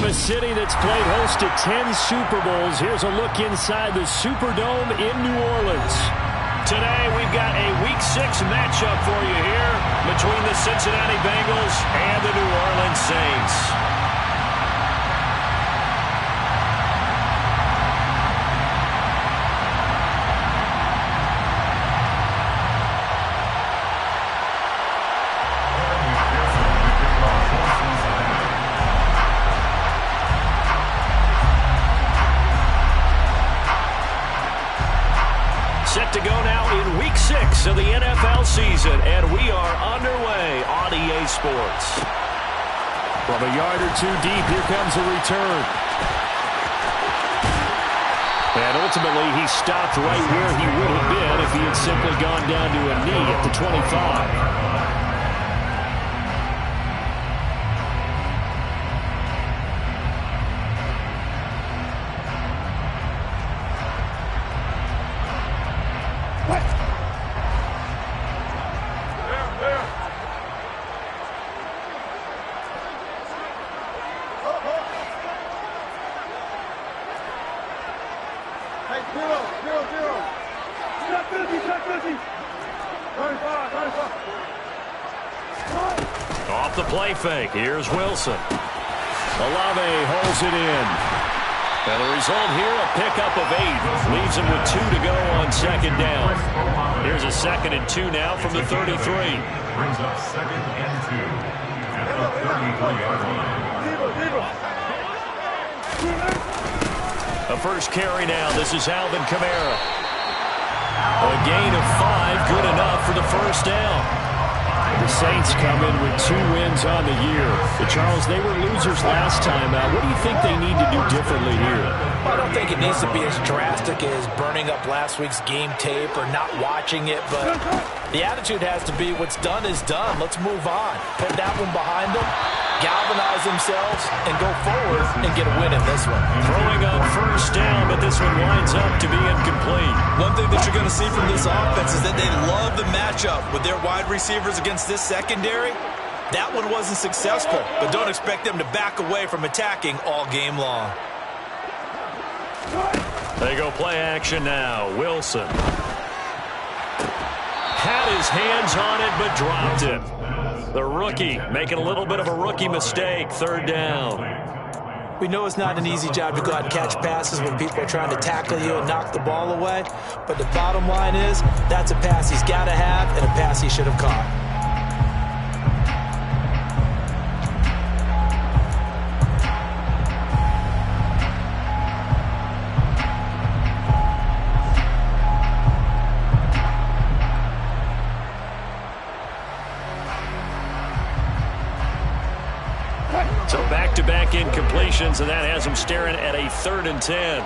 From a city that's played host to 10 Super Bowls, here's a look inside the Superdome in New Orleans. Today, we've got a Week 6 matchup for you here between the Cincinnati Bengals and the New Orleans Saints. Set to go now in Week 6 of the NFL season, and we are underway on EA Sports. From a yard or two deep, here comes a return. And ultimately, he stopped right where he would have been if he had simply gone down to a knee at the 25. Off the play fake. Here's Wilson. Olave holds it in. And the result here, a pickup of 8. Leaves him with 2 to go on second down. Here's a 2nd and 2 now from the 33. Brings up 2nd and 2 at the 33-yard line. A first carry now. This is Alvin Kamara. A gain of 5, good enough for the first down. The Saints come in with 2 wins on the year. But Charles, they were losers last time out. What do you think they need to do differently here? I don't think it needs to be as drastic as burning up last week's game tape or not watching it, but the attitude has to be what's done is done. Let's move on. Put that one behind them, galvanize themselves, and go forward and get a win in this one. Throwing on first down, but this one winds up to be incomplete. One thing that you're going to see from this offense is that they love the matchup with their wide receivers against this secondary. That one wasn't successful, but don't expect them to back away from attacking all game long. They go play action now. Wilson had his hands on it, but dropped it. The rookie making a little bit of a rookie mistake. 3rd down. We know it's not an easy job to go out and catch passes when people are trying to tackle you and knock the ball away. But the bottom line is, that's a pass he's got to have and a pass he should have caught. So back-to-back incompletions, and that has him staring at a 3rd and 10.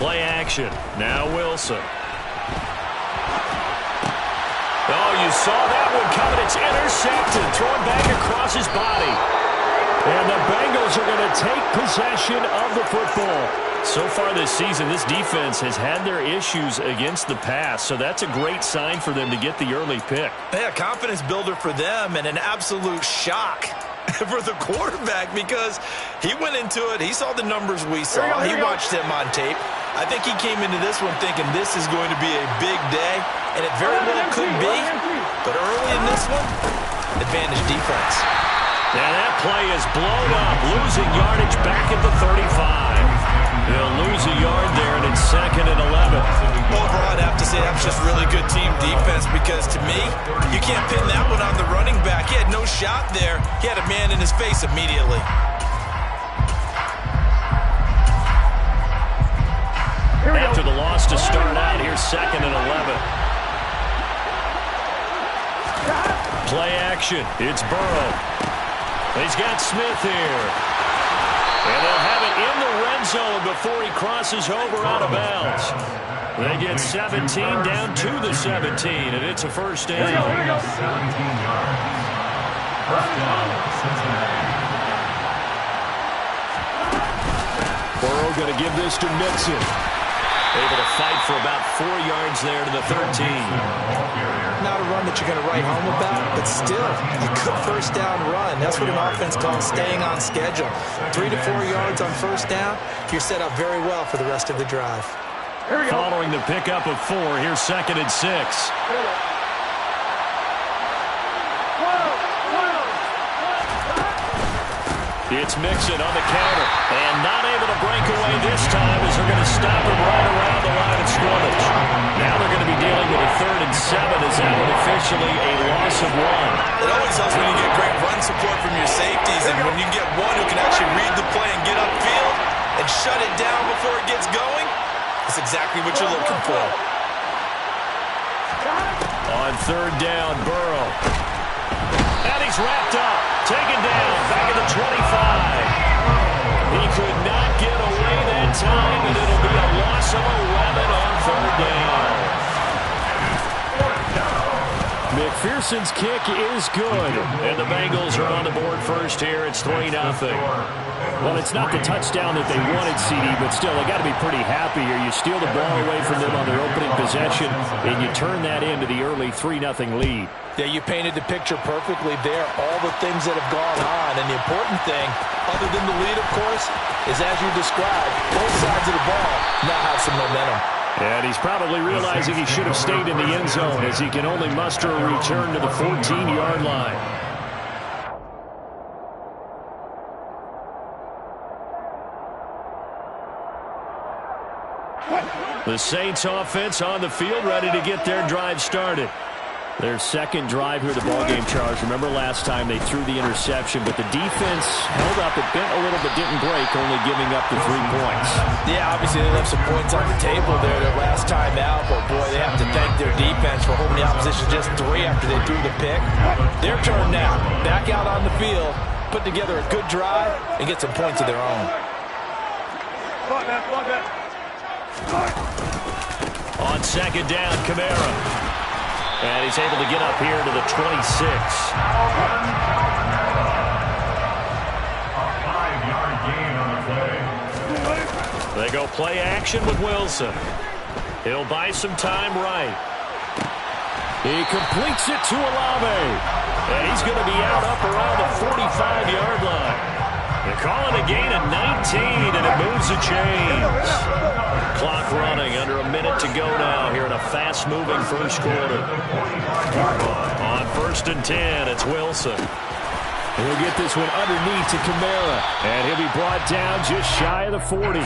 Play action. Now Wilson. Oh, you saw that one coming. It's intercepted. Thrown back across his body. And the Bengals are going to take possession of the football. So far this season, this defense has had their issues against the pass, so that's a great sign for them to get the early pick. Yeah, confidence builder for them and an absolute shock for the quarterback because he went into it. He saw the numbers we saw. He watched them on tape. I think he came into this one thinking this is going to be a big day, and it very well could be. But early in this one, advantage defense. And that play is blown up, losing yardage back at the 35. They'll lose a yard there, and it's 2nd and 11. Overall, I'd have to say that's just really good team defense because, to me, you can't pin that one on the running back. He had no shot there. He had a man in his face immediately. After the loss to start out, here's 2nd and 11. Play action. It's Burrow. He's got Smith here. And they'll have it in the red zone before he crosses over out of bounds. They get 17 down to the 17, and it's a first down. 17 yards. First down, Cincinnati. Burrow going to give this to Mixon. Able to fight for about 4 yards there to the 13. Not a run that you're going to write home about, but still a good first down run. That's what an offense calls staying on schedule. 3 to 4 yards on first down, you're set up very well for the rest of the drive. Following the pickup of 4, here's 2nd and 6. It's Mixon on the counter, and not able to break away this time as they're going to stop him right around the line of scrimmage. Now they're going to be dealing with a 3rd and 7 as that one officially a loss of 1. It always helps when you get great run support from your safeties, and when you get one who can actually read the play and get upfield and shut it down before it gets going, that's exactly what you're looking for. On 3rd down, Burrow. And he's wrapped up. Taken down. Back at the 25. He could not get away that time, and it'll be a loss of 11 on 3rd down. McPherson's kick is good. And the Bengals are on the board first here. It's 3-0. Well, it's not the touchdown that they wanted, CD, but still, they got to be pretty happy here. You steal the ball away from them on their opening possession, and you turn that into the early 3-0 lead. Yeah, you painted the picture perfectly there, all the things that have gone on. And the important thing, other than the lead, of course, is as you described, both sides of the ball now have some momentum. And he's probably realizing he should have stayed in the end zone as he can only muster a return to the 14-yard line. The Saints offense on the field, ready to get their drive started. Their second drive here, the ballgame, Charles. Remember last time they threw the interception, but the defense held up. It bent a little but didn't break, only giving up the 3 points. Yeah, obviously they left some points on the table there their last time out, but boy, they have to thank their defense for holding the opposition just 3 after they threw the pick. Their turn now. Back out on the field, put together a good drive, and get some points of their own. On 2nd down, Kamara. And he's able to get up here to the 26. A 5-yard gain on the play. They go play action with Wilson. He'll buy some time right. He completes it to Olave. And he's going to be out up around the 45-yard line. They call it a gain of 19, and it moves the chains. Clock running, under a minute to go now here in a fast-moving first quarter. On 1st and 10, it's Wilson. He'll get this one underneath to Kamara, and he'll be brought down just shy of the 40.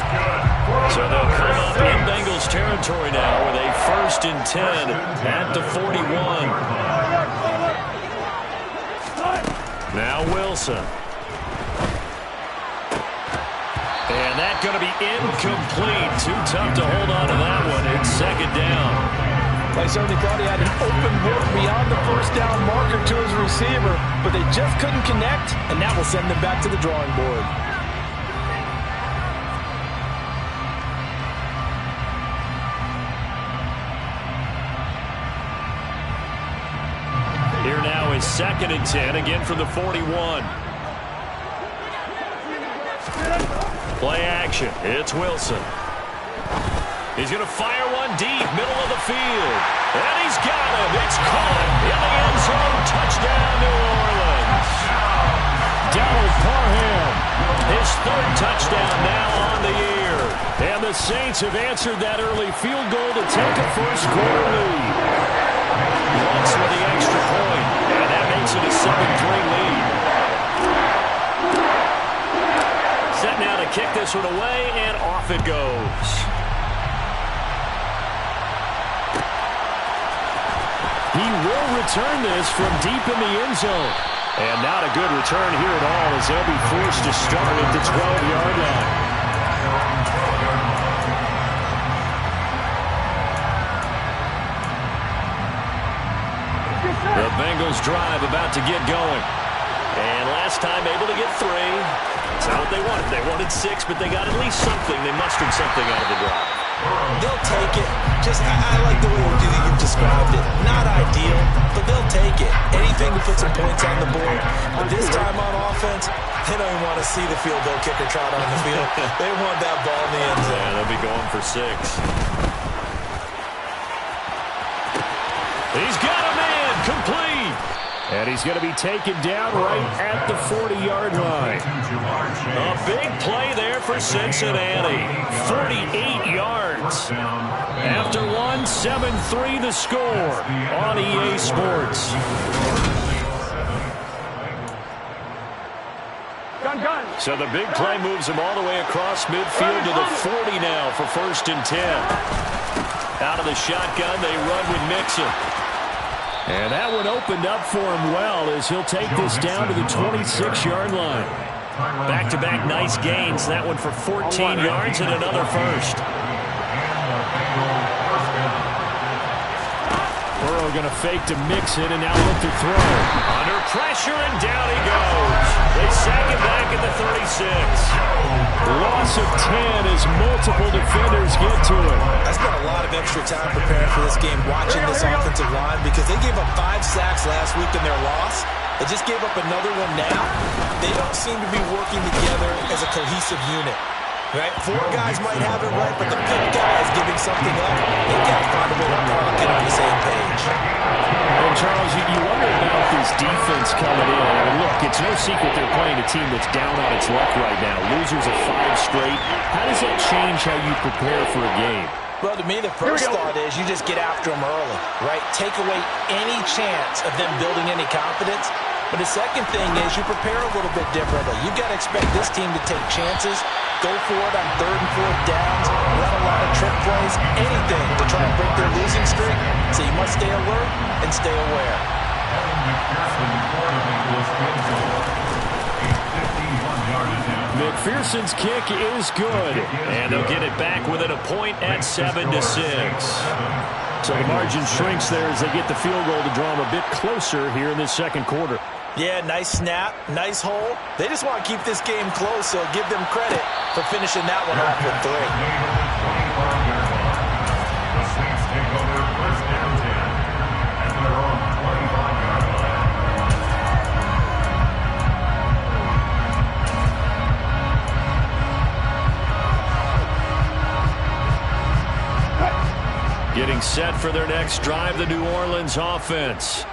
So they'll come up in Bengals territory now with a 1st and 10 at the 41. Now Wilson. And that's going to be incomplete. Too tough to hold on to that one. It's 2nd down. I certainly thought he had an open look beyond the first down marker to his receiver, but they just couldn't connect, and that will send them back to the drawing board. Here now is 2nd and 10, again from the 41. Play action. It's Wilson. He's going to fire one deep, middle of the field. And he's got him. It's caught in the end zone. Touchdown, New Orleans. Donald Parham, his 3rd touchdown now on the year. And the Saints have answered that early field goal to take a first quarter lead. Once with the extra point, and that makes it a 7-3 lead. Set now to kick this one away, and off it goes. He will return this from deep in the end zone. And not a good return here at all as they'll be forced to start at the 12-yard line. The Bengals drive about to get going. And last time able to get 3. That's not what they wanted. They wanted 6, but they got at least something. They mustered something out of the drive. They'll take it. I like the way you've described it. Not ideal, but they'll take it. Anything to put some points on the board. But this time on offense, they don't even want to see the field goal kicker trot on the field. They want that ball in the end zone. Yeah, they'll be going for 6. He's got a man complete. And he's going to be taken down right at the 40-yard line. A big play there for Cincinnati. 48 yards. After one, 7-3 the score on EA Sports. So the big play moves him all the way across midfield to the 40 now for 1st and 10. Out of the shotgun, they run with Mixon. And that one opened up for him well as he'll take this down to the 26-yard line. Back-to-back nice gains. That one for 14 yards and another first. Burrow going to fake to Mixon and now look to throw. Under pressure and down he goes. They sack it back at the 36. Loss of 10 as multiple defenders get to it. I spent a lot of extra time preparing for this game, watching this offensive line, because they gave up 5 sacks last week in their loss. They just gave up another one now. They don't seem to be working together as a cohesive unit. Right? 4 guys might have it right, but the 5th guy is giving something up. They've got to find a way to all get on the same page. And Charles, you wonder about this defense coming in. I mean, look, it's no secret they're playing a team that's down on its luck right now. Losers of 5 straight. How does that change how you prepare for a game? Well, to me, the first thought is you just get after them early, right? Take away any chance of them building any confidence. But the second thing is you prepare a little bit differently. You've got to expect this team to take chances, go for it on 3rd and 4th downs, run a lot of trick plays, anything to try and break their losing streak. So you must stay alert and stay aware. McPherson's kick is good, and they'll get it back within a point at 7-6. So the margin shrinks there as they get the field goal to draw them a bit closer here in this second quarter. Yeah, nice snap, nice hole. They just want to keep this game close, so give them credit for finishing that one off with 3. The Saints take over 1st and 10 at their own 25-yard line. Getting set for their next drive, the New Orleans offense.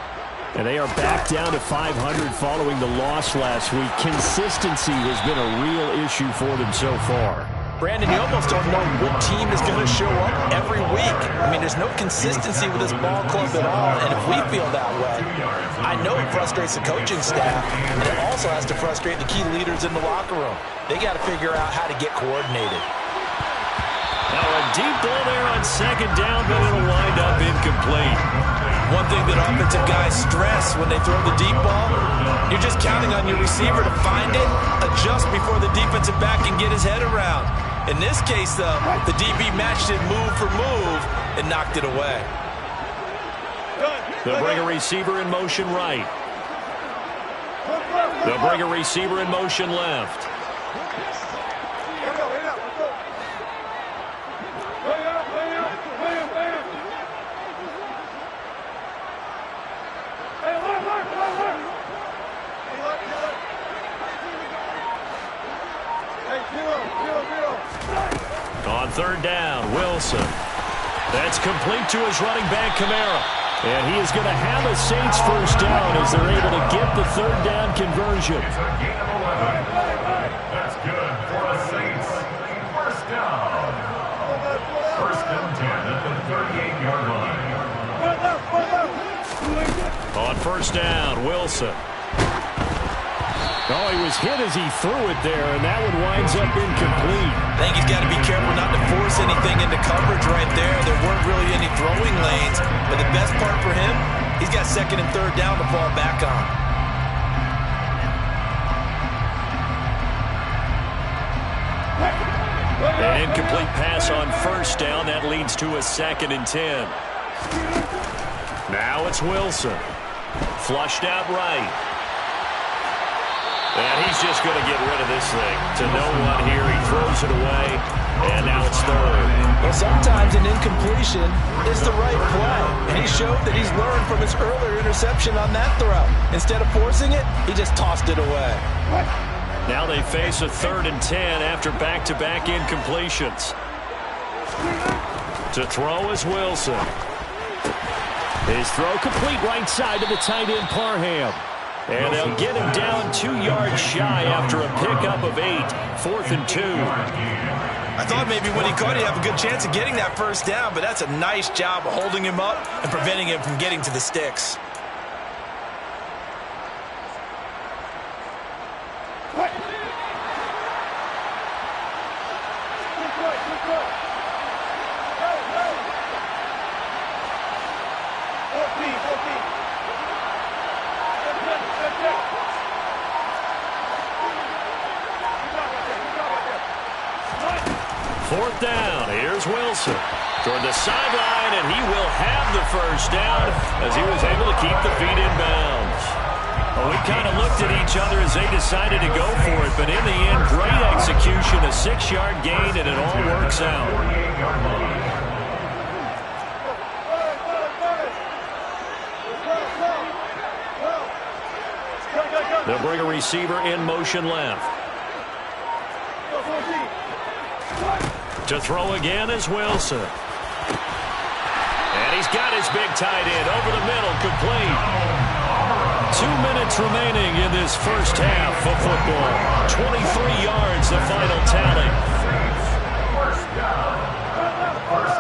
And they are back down to 500 following the loss last week. Consistency has been a real issue for them so far. Brandon, you almost don't know what team is going to show up every week. I mean, there's no consistency with this ball club at all, and if we feel that way, I know it frustrates the coaching staff, and it also has to frustrate the key leaders in the locker room. They got to figure out how to get coordinated. Now a deep ball there on 2nd down, but it'll wind up incomplete. One thing that offensive guys stress when they throw the deep ball, you're just counting on your receiver to find it, adjust before the defensive back can get his head around. In this case, though, the DB matched it move for move and knocked it away. They'll bring a receiver in motion right. They'll bring a receiver in motion left. On 3rd down, Wilson. That's complete to his running back, Kamara. And he is going to have a Saints 1st down as they're able to get the 3rd down conversion. It's a gain of 11. That's good for the Saints. 1st down. 1st and 10 at the 38-yard line. On 1st down, Wilson. Oh, he was hit as he threw it there, and that one winds up incomplete. I think he's got to be careful not to force anything into coverage right there. There weren't really any throwing lanes, but the best part for him, he's got 2nd and 3rd down to fall back on. An incomplete pass on 1st down. That leads to a 2nd and 10. Now it's Wilson. Flushed out right. And he's just going to get rid of this thing. To no one here, he throws it away, and now it's 3rd. Well, sometimes an incompletion is the right play, and he showed that he's learned from his earlier interception on that throw. Instead of forcing it, he just tossed it away. Now they face a 3rd and 10 after back-to-back incompletions. To throw is Wilson. His throw complete right side to the tight end, Parham. And they'll get him down 2 yards shy after a pickup of 8. 4th and 2. I thought maybe when he caught it, he'd have a good chance of getting that first down, but that's a nice job of holding him up and preventing him from getting to the sticks. Fourth down. Here's Wilson toward the sideline, and he will have the first down as he was able to keep the feet in bounds. Well, we kind of looked at each other as they decided to go for it, but in the end, great execution, a 6-yard gain, and it all works out. They'll bring a receiver in motion left. To throw again is Wilson. And he's got his big tight end over the middle, complete. 2 minutes remaining in this first half of football. 23 yards, the final tally. First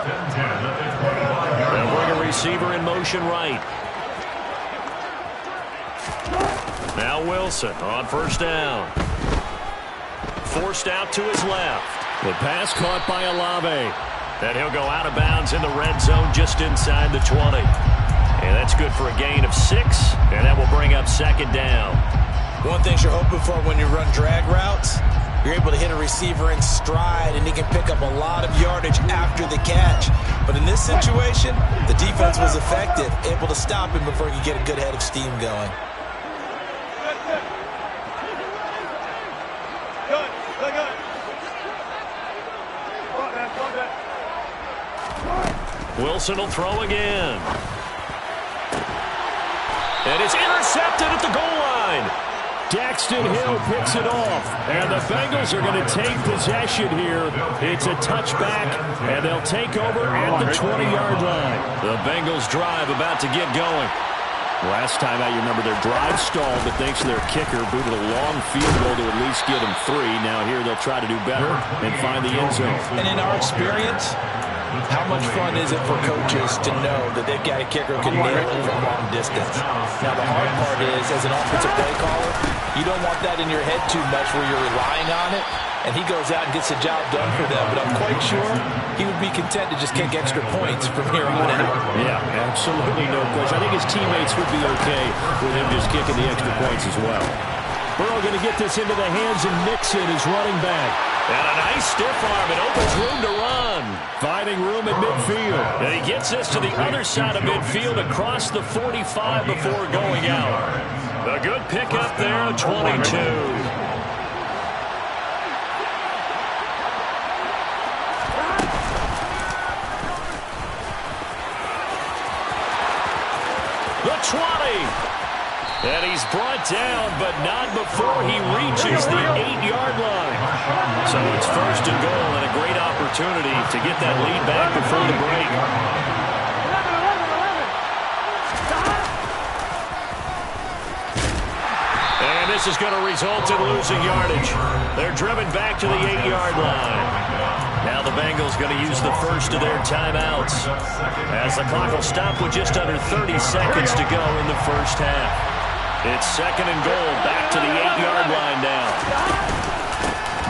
and 10 at the 25-yard line. They'll bring a receiver in motion right. Now Wilson on first down. Forced out to his left. The pass caught by Olave. And he'll go out of bounds in the red zone just inside the 20. And that's good for a gain of 6. And that will bring up second down. One thing you're hoping for when you run drag routes, you're able to hit a receiver in stride, and he can pick up a lot of yardage after the catch. But in this situation, the defense was effective, able to stop him before he could get a good head of steam going. Wilson will throw again. And it's intercepted at the goal line. Daxton Hill picks it off. And the Bengals are going to take possession here. It's a touchback, and they'll take over at the 20-yard line. The Bengals drive about to get going. Last time out, you remember their drive stalled, but thanks to their kicker, booted a long field goal to at least get them 3. Now here they'll try to do better and find the end zone. And in our experience, how much fun is it for coaches to know that they've got a kicker who can nail it from long distance? Now, the hard part is, as an offensive play caller, you don't want that in your head too much where you're relying on it, and he goes out and gets the job done for them. But I'm quite sure he would be content to just kick extra points from here on out. Yeah, absolutely no question. I think his teammates would be okay with him just kicking the extra points as well. Burrow going to get this into the hands of Nixon, his running back. And a nice stiff arm. It opens room to run. Finding room at midfield. And he gets this to the other side of midfield across the 45 before going out. A good pickup there, 22. The 20. And he's brought down, but not before he reaches the 8-yard line. So it's first and goal, and a great opportunity to get that lead back before the break. And this is going to result in losing yardage. They're driven back to the 8-yard line. Now the Bengals going to use the first of their timeouts, as the clock will stop with just under 30 seconds to go in the first half. It's second and goal, back to the 8-yard line now.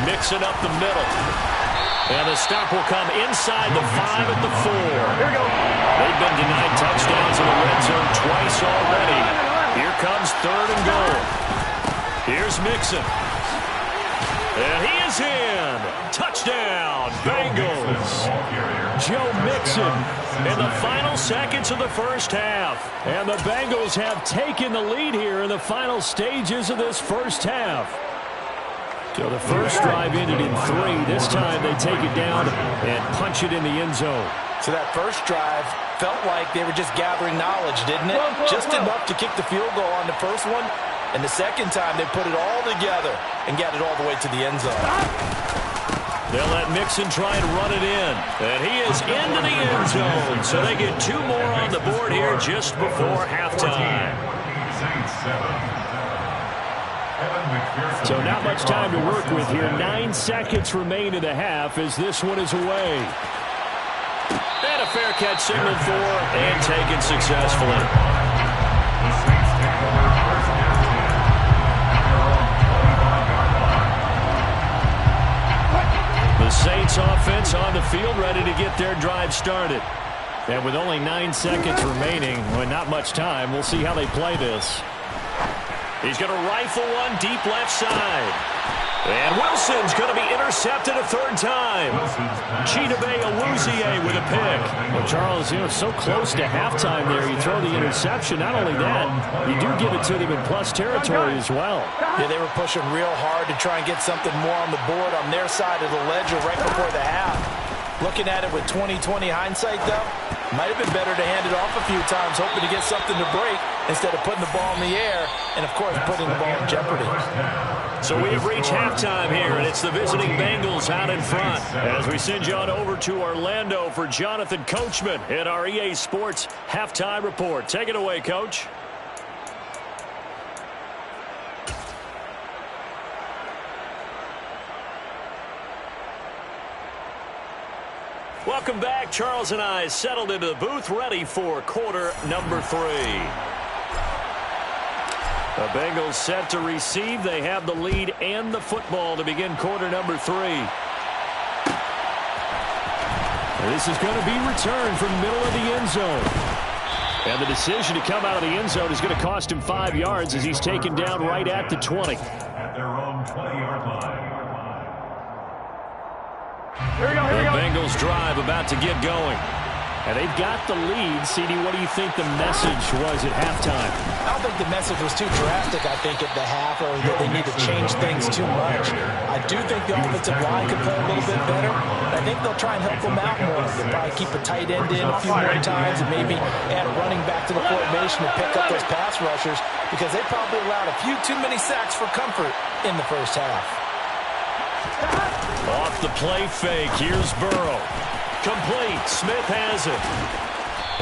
Mixing up the middle. And the stop will come inside the 5 at the 4. Here we go. They've been denied touchdowns in the red zone twice already. Here comes third and goal. Here's Mixon. And he is in. Touchdown, Bengals. Joe Mixon in the final seconds of the first half. And the Bengals have taken the lead here in the final stages of this first half. So the first drive ended in 3. This time they take it down and punch it in the end zone. So that first drive felt like they were just gathering knowledge, didn't it? Just enough to kick the field goal on the first one. And the second time, they put it all together and got it all the way to the end zone. They'll let Mixon try and run it in. And he is into the end zone. So they get 2 more on the board here just before halftime. So not much time to work with here. 9 seconds remain in the half as this one is away. And a fair catch signaled for and taken successfully. The Saints offense on the field ready to get their drive started. And with only 9 seconds remaining, well, not much time, we'll see how they play this. He's going to rifle one deep left side. And Wilson's going to be intercepted a 3rd time. Chidobe Awuzie with a pick. Well, Charles, so close to halftime there. You throw the interception. Not only that, you do give it to them in plus territory as well. Yeah, they were pushing real hard to try and get something more on the board on their side of the ledger right before the half. Looking at it with 20/20 hindsight, though, might have been better to hand it off a few times, hoping to get something to break instead of putting the ball in the air and, of course, putting the ball in jeopardy. So we have reached halftime here, and it's the visiting Bengals out in front. As we send you on over to Orlando for Jonathan Coachman at our EA Sports Halftime Report. Take it away, Coach. Welcome back. Charles and I settled into the booth, ready for quarter number 3. The Bengals set to receive. They have the lead and the football to begin quarter number 3. This is going to be returned from the middle of the end zone. And the decision to come out of the end zone is going to cost him 5 yards as he's taken down right at the 20. At their own 20-yard line. The Bengals drive about to get going. And they've got the lead. CD, what do you think the message was at halftime? I don't think the message was too drastic, I think, at the half, or that they need to change things too much. I do think the offensive line could play a little bit better. I think they'll try and help them out more. They'll probably keep a tight end in a few more times and maybe add a running back to the formation to pick up those pass rushers, because they probably allowed a few too many sacks for comfort in the first half. Off the play fake, here's Burrow. Complete, Smith has it.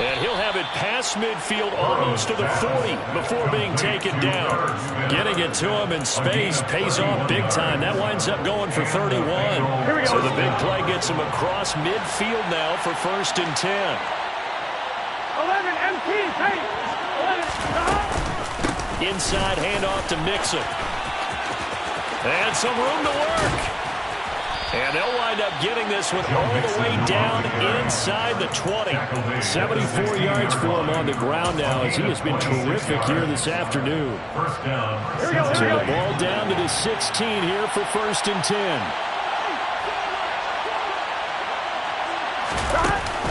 And he'll have it past midfield almost to the 40 before being taken down. Getting it to him in space pays off big time. That winds up going for 31. So the big play gets him across midfield now for 1st and 10. 11 MT, hey! 11. Inside handoff to Mixon. And some room to work. And they'll wind up getting this one all the way down inside the 20. 74 yards for him on the ground now, as he has been terrific here this afternoon. So the ball down to the 16 here for 1st and 10.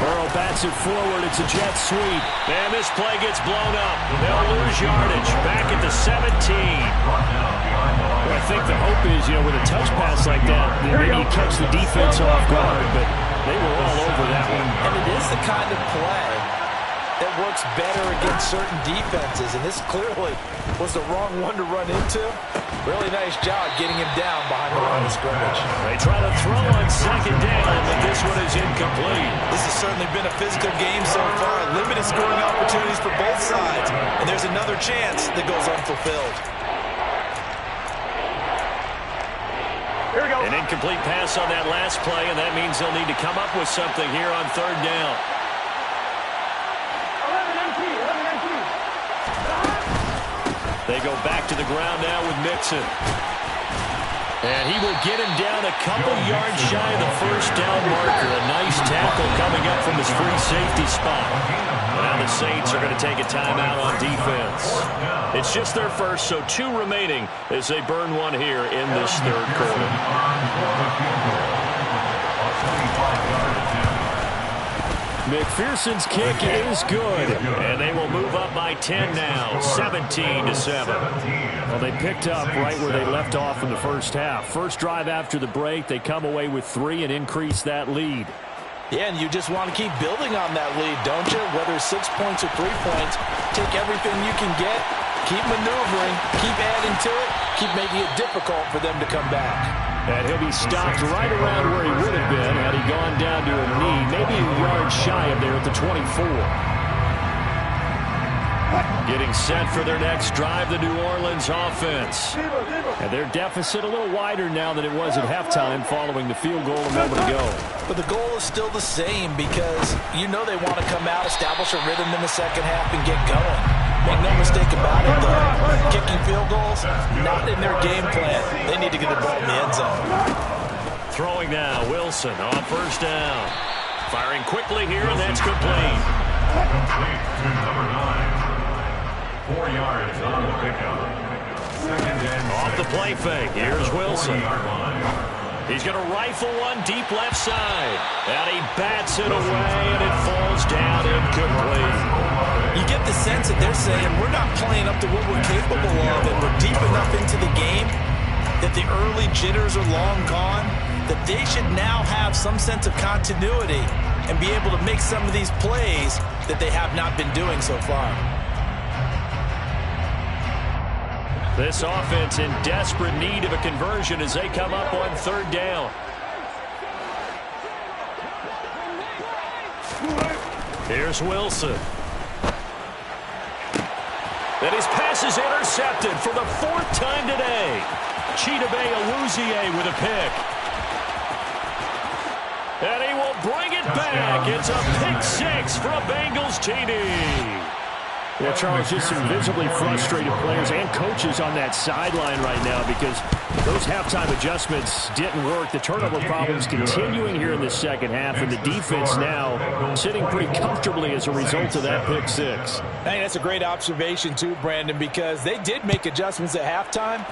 Burrow bats it forward. It's a jet sweep. And this play gets blown up. They'll lose yardage. Back at the 17. I think the hope is, with a touch pass like that, maybe you catch the defense off guard, but they were all over that one. And it is the kind of play that works better against certain defenses, and this clearly was the wrong one to run into. Really nice job getting him down behind the line of scrimmage. They try to throw on 2nd down, but this one is incomplete. This has certainly been a physical game so far. Limited scoring opportunities for both sides, and there's another chance that goes unfulfilled. An incomplete pass on that last play, and that means they'll need to come up with something here on 3rd down. 11 MT. They go back to the ground now with Mixon. And he will get him down a couple yards shy of the 1st down marker. A nice tackle coming up from his free safety spot. Now the Saints are going to take a timeout on defense. It's just their first, so 2 remaining as they burn one here in this 3rd quarter. McPherson's kick is good, and they will move up by 10 now, 17-7. Well, they picked up right where they left off in the first half. First drive after the break, they come away with 3 and increase that lead. Yeah, and you just want to keep building on that lead, don't you? Whether it's 6 points or 3 points, take everything you can get, keep maneuvering, keep adding to it, keep making it difficult for them to come back. And he'll be stopped right around where he would have been had he gone down to a knee, maybe a yard shy of there at the 24. Getting set for their next drive, the New Orleans offense. And their deficit a little wider now than it was at halftime following the field goal a moment ago. But the goal is still the same because you know they want to come out, establish a rhythm in the second half, and get going. Make no mistake about it, though. Kicking field goals, not in their game plan. They need to get the ball in the end zone. Throwing now, Wilson on first down. Firing quickly here, and that's complete. Complete to number 9. 4 yards on the pickup. Second and Off the play fake. Here's Wilson. He's going to rifle one deep left side. And he bats it away, and it falls down incomplete. You get the sense that they're saying we're not playing up to what we're capable of, and we're deep enough into the game that the early jitters are long gone, that they should now have some sense of continuity and be able to make some of these plays that they have not been doing so far. This offense in desperate need of a conversion as they come up on third down. Here's Wilson. And his pass is intercepted for the 4th time today. Chidobe Awuzie with a pick. And he will bring it back. It's a pick 6 for a Bengals TD. Well, Charles, just some visibly frustrated players and coaches on that sideline right now because those halftime adjustments didn't work. The turnover problems continuing here in the second half, and the defense now sitting pretty comfortably as a result of that pick 6. Hey, that's a great observation too, Brandon, because they did make adjustments at halftime.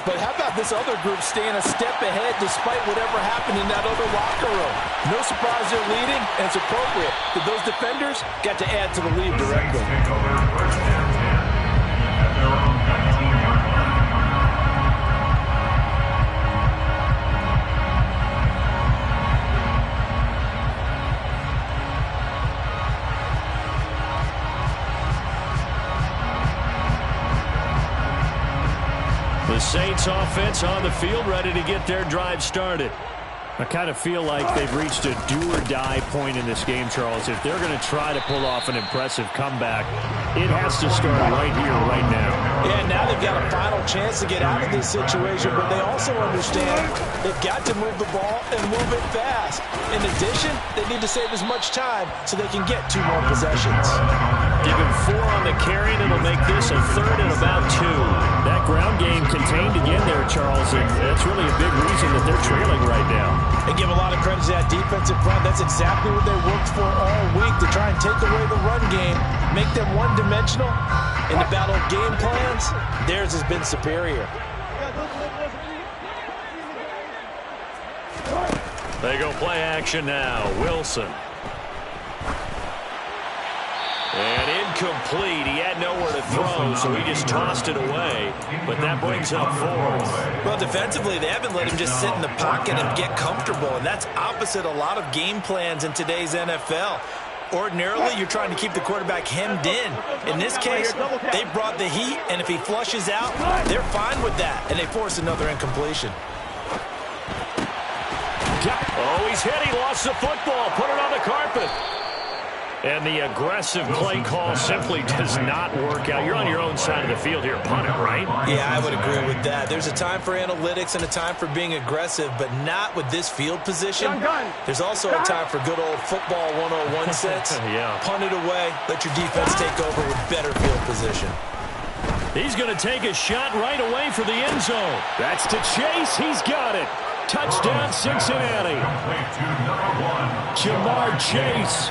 But how about this other group staying a step ahead despite whatever happened in that other locker room? No surprise they're leading, and it's appropriate that those defenders got to add to the lead directly. Take over first and 10 at their own 19-yard line. The Saints offense on the field, ready to get their drive started. I kind of feel like they've reached a do-or-die point in this game, Charles. If they're going to try to pull off an impressive comeback, it has to start right here, right now. Yeah, now they've got a final chance to get out of this situation, but they also understand they've got to move the ball and move it fast. In addition, they need to save as much time so they can get 2 more possessions. Give him 4 on the carry, and it'll make this a 3rd and about 2. That ground game contained again there, Charles, and that's really a big reason that they're trailing right now. They give a lot of credit to that defensive front. That's exactly what they worked for all week, to try and take away the run game, make them one-dimensional. In the battle of game plans, theirs has been superior. They go play action now. Wilson. And incomplete. He had nowhere to throw, so he just tossed it away. But that brings up 4th. Well, defensively, they haven't let him just sit in the pocket and get comfortable, and that's opposite a lot of game plans in today's NFL. Ordinarily, you're trying to keep the quarterback hemmed in. In this case, they brought the heat, and if he flushes out, they're fine with that, and they force another incompletion. Oh, he's hit. He lost the football. Put it on the carpet. And the aggressive play call simply does not work out. You're on your own side of the field here, punt it, right? Yeah, I would agree with that. There's a time for analytics and a time for being aggressive, but not with this field position. There's also a time for good old football 101 sense. Yeah. Punt it away. Let your defense take over with better field position. He's going to take a shot right away for the end zone. That's to Chase. He's got it. Touchdown, Cincinnati. Jamar Chase,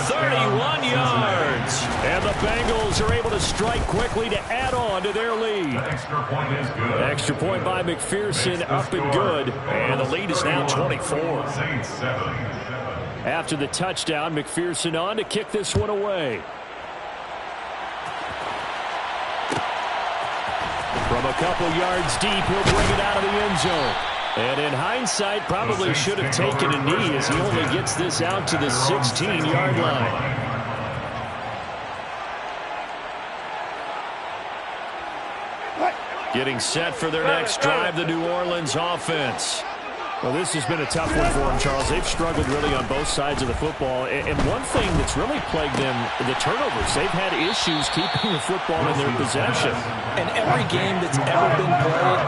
31 yards. And the Bengals are able to strike quickly to add on to their lead. The extra point is good. Extra point by McPherson, up and good. And the lead is now 24. Saints 7. After the touchdown, McPherson on to kick this one away. From a couple yards deep, he'll bring it out of the end zone. And in hindsight, probably should have taken a knee as he only gets this out to the 16-yard line. Getting set for their next drive, the New Orleans offense. Well, this has been a tough one for them, Charles. They've struggled really on both sides of the football. And one thing that's really plagued them, the turnovers. They've had issues keeping the football in their possession. And every game that's ever been played,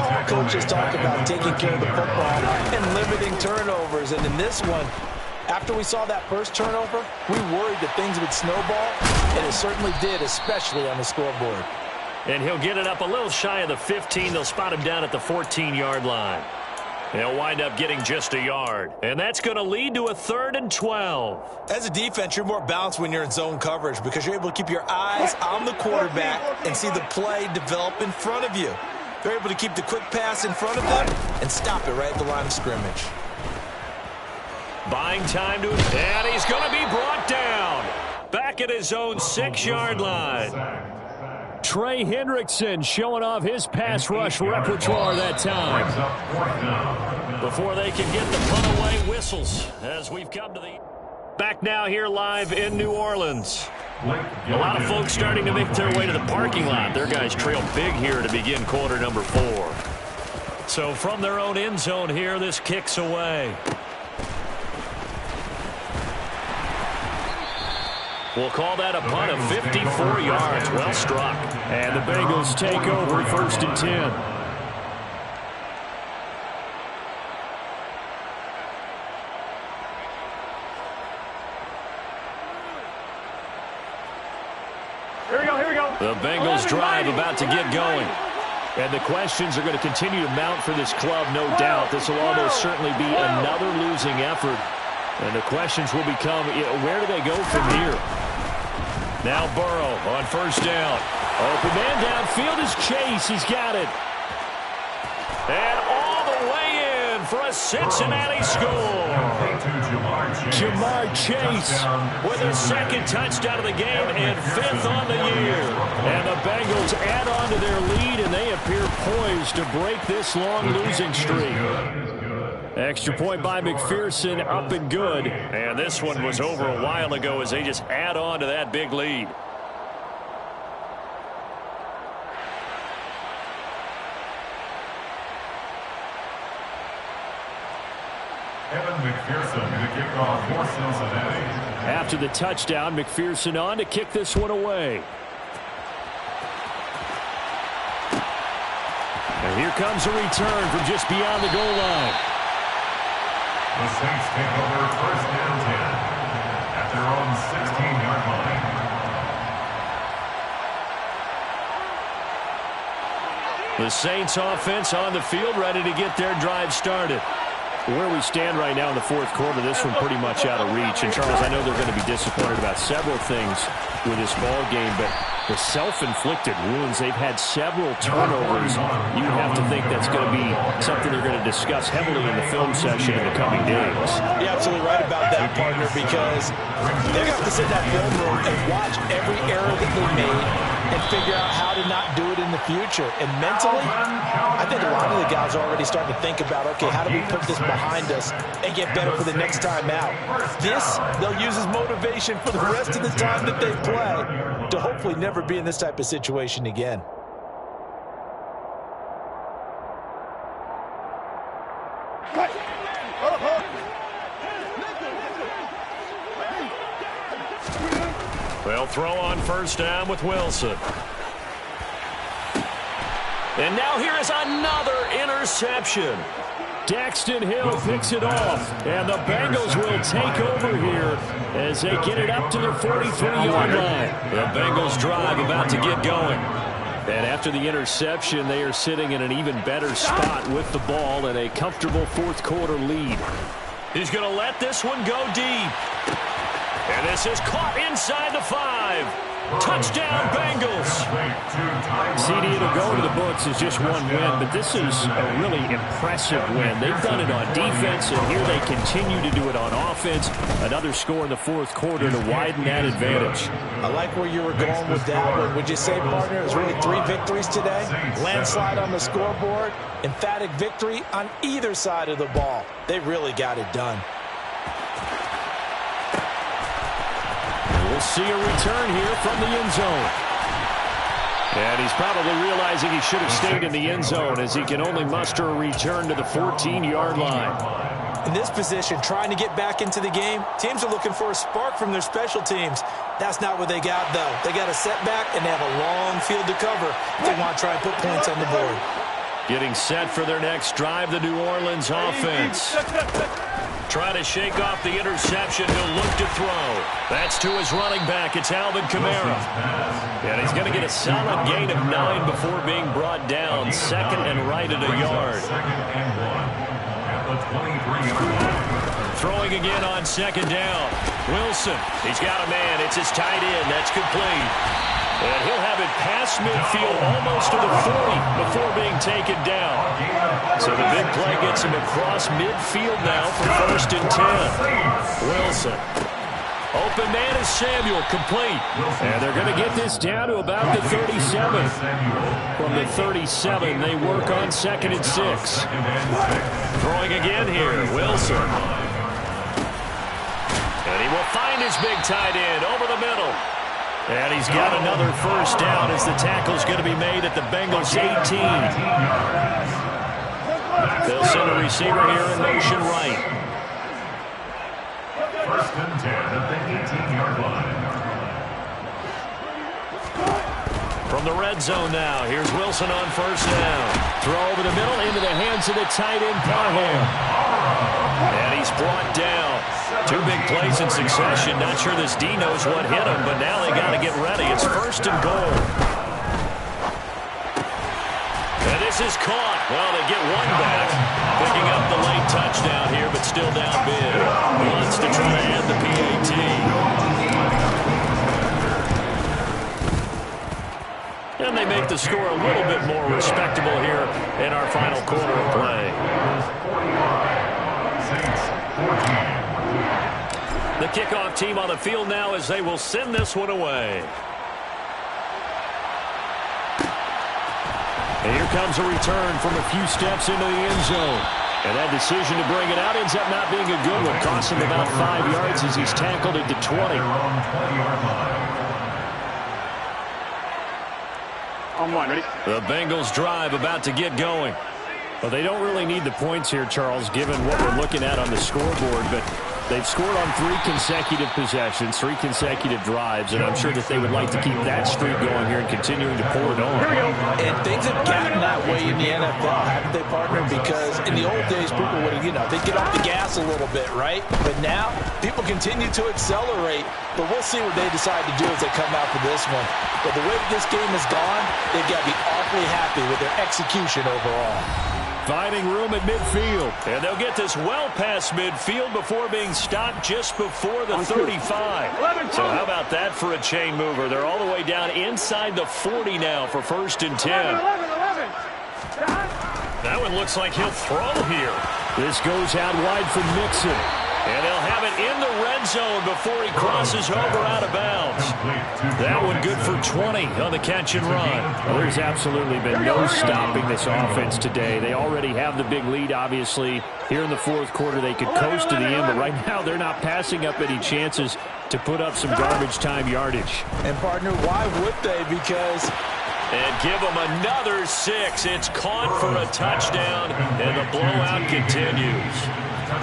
all coaches talk about taking care of the football and limiting turnovers. And in this one, after we saw that first turnover, we worried that things would snowball, and it certainly did, especially on the scoreboard. And he'll get it up a little shy of the 15. They'll spot him down at the 14-yard line. They'll wind up getting just a yard. And that's going to lead to a 3rd and 12. As a defense, you're more balanced when you're in zone coverage because you're able to keep your eyes on the quarterback and see the play develop in front of you. They're able to keep the quick pass in front of them and stop it right at the line of scrimmage. Buying time to him, and he's going to be brought down. Back at his own 6-yard line. Trey Hendrickson showing off his pass rush repertoire that time. Before they can get the punt away, whistles as we've come to the... Back now here live in New Orleans. A lot of folks starting to make their way to the parking lot. Their guys trail big here to begin quarter number 4. So from their own end zone here, this kicks away. We'll call that a punt of 54 yards. Well struck. And the Bengals take over 1st and 10. Here we go. The Bengals drive about to get going. And the questions are going to continue to mount for this club, no doubt. This will almost certainly be another losing effort. And the questions will become, where do they go from here? Now Burrow on 1st down. Open man downfield is Chase. He's got it. And all the way in for a Cincinnati score. Jamar Chase with his 2nd touchdown of the game and 5th on the year. And the Bengals add on to their lead, and they appear poised to break this long losing streak. Extra point by McPherson, up and good. And this one was over a while ago as they just add on to that big lead. McPherson to kick off for Cincinnati. After the touchdown, McPherson on to kick this one away. And here comes a return from just beyond the goal line. The Saints take over 1st and 10 at their own 16-yard line. The Saints offense on the field, ready to get their drive started. Where we stand right now in the 4th quarter, this one pretty much out of reach. And, Charles, I know they're going to be disappointed about several things with this ball game, but the self-inflicted wounds, they've had several turnovers. You have to think that's going to be something they're going to discuss heavily in the film session in the coming days. You're absolutely right about that, partner, because they're going to have to sit in that film room and watch every error that they made and figure out how to not do it in the future. And mentally, I think a lot of the guys are already starting to think about, okay, how do we put this behind us and get better for the next time out? This, they'll use as motivation for the rest of the time that they play to hopefully never be in this type of situation again. They'll throw on 1st down with Wilson. And now here is another interception. Daxton Hill picks it off, and the Bengals will take over here as they get it up to their 43-yard line. The Bengals drive about to get going. And after the interception, they are sitting in an even better spot with the ball and a comfortable 4th quarter lead. He's going to let this one go deep. And this is caught inside the 5. Touchdown, Bengals. CD, it'll go to the books as just one win, but this is a really impressive win. They've done it on defense, and here they continue to do it on offense. Another score in the 4th quarter to widen that advantage. I like where you were going with that one. Would you say, partner, it was really 3 victories today? Landslide on the scoreboard, emphatic victory on either side of the ball. They really got it done. We'll see a return here from the end zone. And he's probably realizing he should have stayed in the end zone as he can only muster a return to the 14-yard line. In this position, trying to get back into the game, teams are looking for a spark from their special teams. That's not what they got, though. They got a setback, and they have a long field to cover if they want to try and put points on the board. Getting set for their next drive, the New Orleans offense. Trying to shake off the interception. He'll look to throw. That's to his running back. It's Alvin Kamara. And he's going to get a solid gain of 9 before being brought down. Second and right at a yard. Throwing again on second down. Wilson. He's got a man. It's his tight end. That's complete. And he'll have it past midfield almost to the 40 before being taken down. So the big play gets him across midfield now for first and 10. Wilson. Open man is Samuel, complete. And they're going to get this down to about the 37. From the 37, they work on second and 6. Throwing again here, Wilson. And he will find his big tight end over the middle. And he's got another first down as the tackle's going to be made at the Bengals 18. They'll send a receiver here in motion right. First and 10 at the 18-yard line. From the red zone now, here's Wilson on first down. Throw over the middle into the hands of the tight end, Parham. And he's brought down. 2 big plays in succession. Not sure this D knows what hit him, but now they got to get ready. It's first and goal. And this is caught. Well, they get one back. Picking up the late touchdown here, but still down big. Wants to try to add the PAT. And they make the score a little bit more respectable here in our final quarter of play. The kickoff team on the field now as they will send this one away. And here comes a return from a few steps into the end zone. And that decision to bring it out ends up not being a good one. Costs him about 5 yards as he's tackled at the 20. The Bengals drive about to get going. Well, they don't really need the points here, Charles, given what we're looking at on the scoreboard. But they've scored on 3 consecutive possessions, 3 consecutive drives, and I'm sure that they would like to keep that streak going here and continuing to pour it on. And things have gotten that way in the NFL, haven't they, partner? Because in the old days, people would, they'd get off the gas a little bit, right? But now, people continue to accelerate. But we'll see what they decide to do as they come out for this one. But the way this game has gone, they've got to be awfully happy with their execution overall. Finding room at midfield. And they'll get this well past midfield before being stopped just before the 35. So how about that for a chain mover? They're all the way down inside the 40 now for first and 10. That one looks like he'll throw here. This goes out wide for Mixon. And they'll have it in the red zone before he crosses over out of bounds. That one good for 20 on the catch and run. Well, there's absolutely been no stopping this offense today. They already have the big lead, obviously. Here in the fourth quarter, they could coast to the end, but right now they're not passing up any chances to put up some garbage time yardage. And, partner, why would they? Because... And give them another 6. It's caught for a touchdown, and the blowout continues.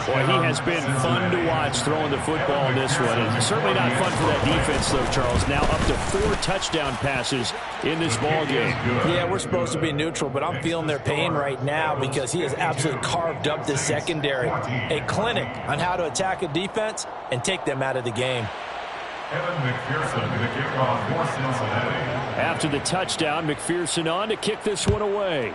Boy, he has been fun to watch throwing the football in this one. And certainly not fun for that defense, though, Charles. Now up to 4 touchdown passes in this ball game. Yeah, we're supposed to be neutral, but I'm feeling their pain right now because he has absolutely carved up this secondary. A clinic on how to attack a defense and take them out of the game. Evan McPherson to the kickoff for Cincinnati. After the touchdown, McPherson on to kick this one away.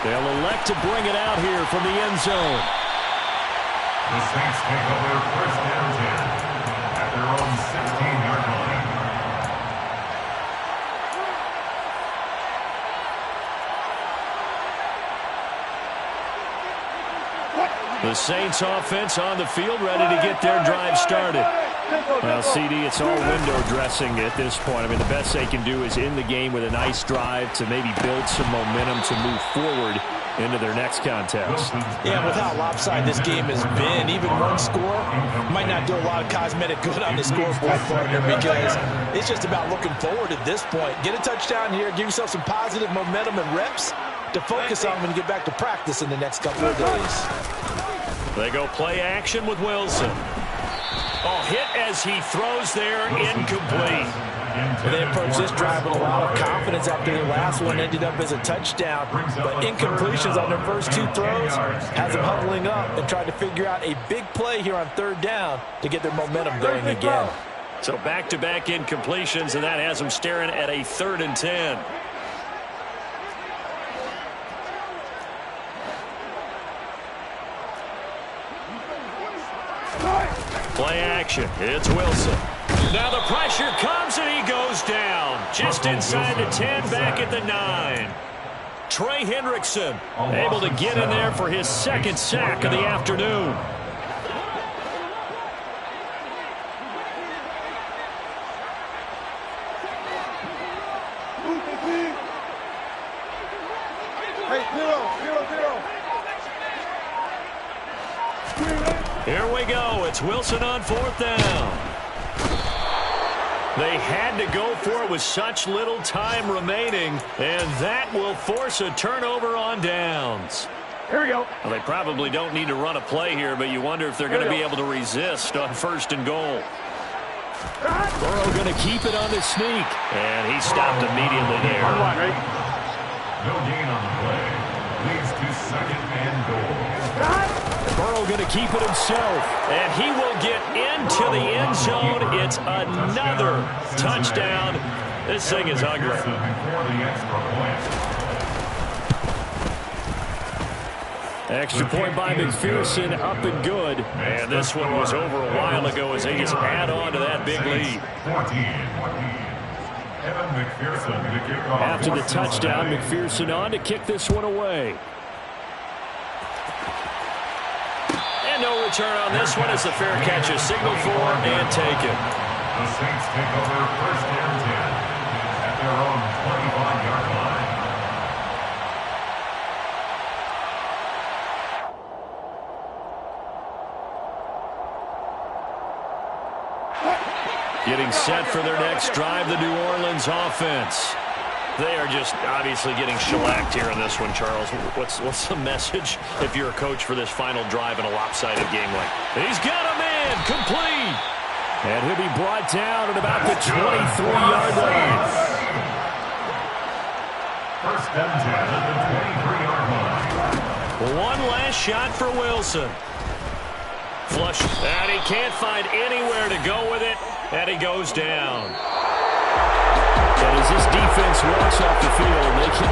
They'll elect to bring it out here from the end zone. The Saints take over first and 10 at their own 16-yard line. The Saints offense on the field, ready to get their drive started. Well, CD, it's all window dressing at this point. I mean, the best they can do is end the game with a nice drive to maybe build some momentum to move forward into their next contest. Yeah, with how lopsided this game has been, even one score might not do a lot of cosmetic good on the scoreboard, partner, because it's just about looking forward at this point. Get a touchdown here, give yourself some positive momentum and reps to focus on when you get back to practice in the next couple of days. They go play action with Wilson. Oh, hit as he throws there, incomplete. And they approach this drive with a lot of confidence after their last one ended up as a touchdown. But incompletions on their first two throws has them huddling up and trying to figure out a big play here on third down to get their momentum going again. So back-to-back incompletions, and that has them staring at a 3rd and 10. Play action. It's Wilson. Now the pressure comes, and he goes down. Just inside the 10, back at the 9. Trey Hendrickson able to get in there for his 2nd sack of the afternoon. Here we go. It's Wilson on 4th down. They had to go for it with such little time remaining, and that will force a turnover on downs. Here we go. Well, they probably don't need to run a play here, but you wonder if they're going to be able to resist on 1st and goal. Burrow going to keep it on the sneak. And he stopped immediately there. No gain on the play. Leads to 2nd and goal. Burrow going to keep it himself. And he will get into the end zone. It's another touchdown. This thing is ugly. Extra point by McPherson, up and good. And this one was over a while ago as they just add on to that big lead. After the touchdown, McPherson on to kick this one away. And no return on this one as the fair catch is signaled for and taken. The Saints take over 1st and 10 at their own 25-yard line. Getting set for their next drive, the New Orleans offense. They are just obviously getting shellacked here in this one, Charles. What's the message if you're a coach for this final drive in a lopsided game like? He's got a man, complete. And he'll be brought down at about the 23-yard line. 1st and 10 at the 23-yard line. One last shot for Wilson. Flush, and he can't find anywhere to go with it, and he goes down. And as this defense walks off the field, they can